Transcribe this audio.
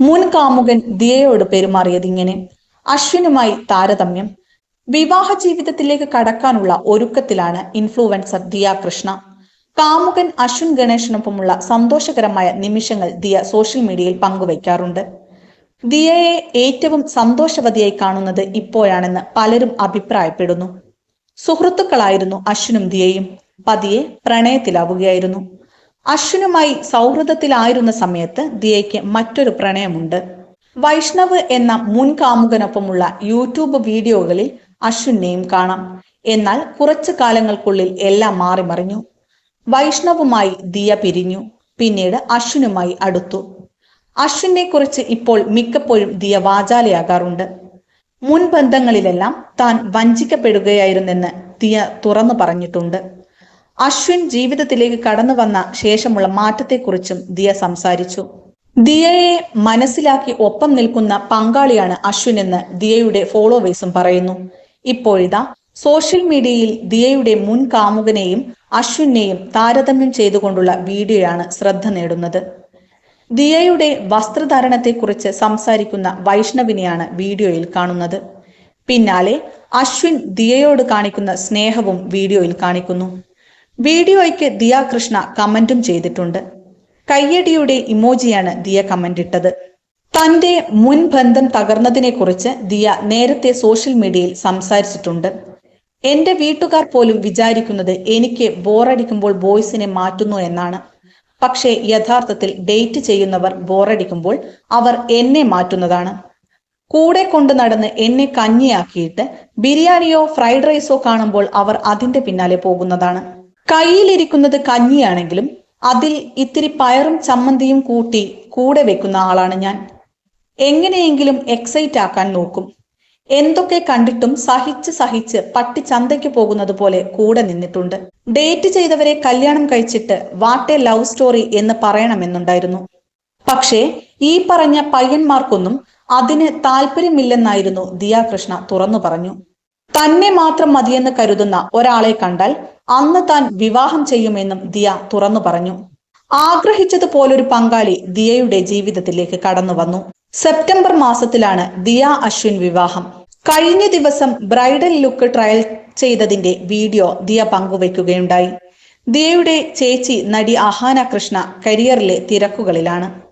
മുൻ കാമുകൻ ദിയയോട് പെരുമാറിയത് ഇങ്ങനെ. അശ്വിനുമായി താരതമ്യം. വിവാഹ ജീവിതത്തിലേക്ക് കടക്കാനുള്ള ഒരുക്കത്തിലാണ് ഇൻഫ്ലുവൻസർ ദിയ കൃഷ്ണ. കാമുകൻ അശ്വിൻ ഗണേഷിനൊപ്പമുള്ള സന്തോഷകരമായ നിമിഷങ്ങൾ ദിയ സോഷ്യൽ മീഡിയയിൽ പങ്കുവയ്ക്കാറുണ്ട്. ദിയയെ ഏറ്റവും സന്തോഷവതിയായി കാണുന്നത് ഇപ്പോഴാണെന്ന് പലരും അഭിപ്രായപ്പെടുന്നു. സുഹൃത്തുക്കളായിരുന്നു അശ്വിനും ദിയയും. പതിയെ പ്രണയത്തിലാവുകയായിരുന്നു. അശ്വിനുമായി സൗഹൃദത്തിലായിരുന്ന സമയത്ത് ദിയയ്ക്ക് മറ്റൊരു പ്രണയമുണ്ട്. വൈഷ്ണവ് എന്ന മുൻ കാമുകനൊപ്പമുള്ള യൂട്യൂബ് വീഡിയോകളിൽ അശ്വിനെയും കാണാം. എന്നാൽ കുറച്ചു കാലങ്ങൾക്കുള്ളിൽ എല്ലാം മാറിമറിഞ്ഞു. വൈഷ്ണവുമായി ദിയ പിരിഞ്ഞു. പിന്നീട് അശ്വിനുമായി അടുത്തു. അശ്വിനെ കുറിച്ച് ഇപ്പോൾ മിക്കപ്പോഴും ദിയ വാചാലയാകാറുണ്ട്. മുൻ ബന്ധങ്ങളിലെല്ലാം താൻ വഞ്ചിക്കപ്പെടുകയായിരുന്നെന്ന് ദിയ തുറന്നു പറഞ്ഞിട്ടുണ്ട്. അശ്വിൻ ജീവിതത്തിലേക്ക് കടന്നു വന്ന ശേഷമുള്ള മാറ്റത്തെക്കുറിച്ചും ദിയ സംസാരിച്ചു. ദിയയെ മനസ്സിലാക്കി ഒപ്പം നിൽക്കുന്ന പങ്കാളിയാണ് അശ്വിൻ എന്ന് ദിയയുടെ ഫോളോവേഴ്സും പറയുന്നു. ഇപ്പോഴിതാ സോഷ്യൽ മീഡിയയിൽ ദിയയുടെ മുൻ കാമുകനെയും അശ്വിനെയും താരതമ്യം ചെയ്തുകൊണ്ടുള്ള വീഡിയോയാണ് ശ്രദ്ധ നേടുന്നത്. ദിയയുടെ വസ്ത്രധാരണത്തെക്കുറിച്ച് സംസാരിക്കുന്ന വൈഷ്ണവിനെയാണ് വീഡിയോയിൽ കാണുന്നത്. പിന്നാലെ അശ്വിൻ ദിയയോട് കാണിക്കുന്ന സ്നേഹവും വീഡിയോയിൽ കാണിക്കുന്നു. വീഡിയോയ്ക്ക് ദിയ കൃഷ്ണ കമന്റും ചെയ്തിട്ടുണ്ട്. കയ്യടിയുടെ ഇമോജിയാണ് ദിയ കമന്റ് ഇട്ടത്. തന്റെ മുൻ ബന്ധം തകർന്നതിനെ കുറിച്ച് ദിയ നേരത്തെ സോഷ്യൽ മീഡിയയിൽ സംസാരിച്ചിട്ടുണ്ട്. എന്റെ വീട്ടുകാർ പോലും വിചാരിക്കുന്നത് എനിക്ക് ബോറടിക്കുമ്പോൾ ബോയ്സിനെ മാറ്റുന്നു എന്നാണ്. പക്ഷേ യഥാർത്ഥത്തിൽ ഡേറ്റ് ചെയ്യുന്നവർ ബോറടിക്കുമ്പോൾ അവർ എന്നെ മാറ്റുന്നതാണ്. കൂടെ കൊണ്ടു നടന്ന് എന്നെ കഞ്ഞിയാക്കിയിട്ട് ബിരിയാണിയോ ഫ്രൈഡ് റൈസോ കാണുമ്പോൾ അവർ അതിന്റെ പിന്നാലെ പോകുന്നതാണ്. കയ്യിലിരിക്കുന്നത് കഞ്ഞിയാണെങ്കിലും അതിൽ ഇത്തിരി പയറും ചമ്മന്തിയും കൂട്ടി കൂടെ വെക്കുന്ന ആളാണ് ഞാൻ. എങ്ങനെയെങ്കിലും എക്സൈറ്റ് ആക്കാൻ നോക്കും. എന്തൊക്കെ കണ്ടിട്ടും സഹിച്ച് പട്ടി ചന്തയ്ക്ക് പോകുന്നത് പോലെ കൂടെ നിന്നിട്ടുണ്ട്. ഡേറ്റ് ചെയ്തവരെ കല്യാണം കഴിച്ചിട്ട് വാട്ട് എ ലവ് സ്റ്റോറി എന്ന് പറയണമെന്നുണ്ടായിരുന്നു. പക്ഷേ ഈ പറഞ്ഞ പയ്യന്മാർക്കൊന്നും അതിന് താല്പര്യമില്ലെന്നായിരുന്നു ദിയ കൃഷ്ണ തുറന്നു പറഞ്ഞു. തന്നെ മാത്രം മതിയെന്ന് കരുതുന്ന ഒരാളെ കണ്ടാൽ അന്ന് താൻ വിവാഹം ചെയ്യുമെന്നും ദിയ തുറന്നു പറഞ്ഞു. ആഗ്രഹിച്ചതുപോലൊരു പങ്കാളി ദിയയുടെ ജീവിതത്തിലേക്ക് കടന്നു വന്നു. സെപ്റ്റംബർ മാസത്തിലാണ് ദിയ അശ്വിൻ വിവാഹം. കഴിഞ്ഞ ദിവസം ബ്രൈഡൽ ലുക്ക് ട്രയൽ ചെയ്തതിന്റെ വീഡിയോ ദിയ പങ്കുവയ്ക്കുകയുണ്ടായി. ദിയയുടെ ചേച്ചി നടി അഹാന കൃഷ്ണ കരിയറിലെ തിരക്കുകളിലാണ്.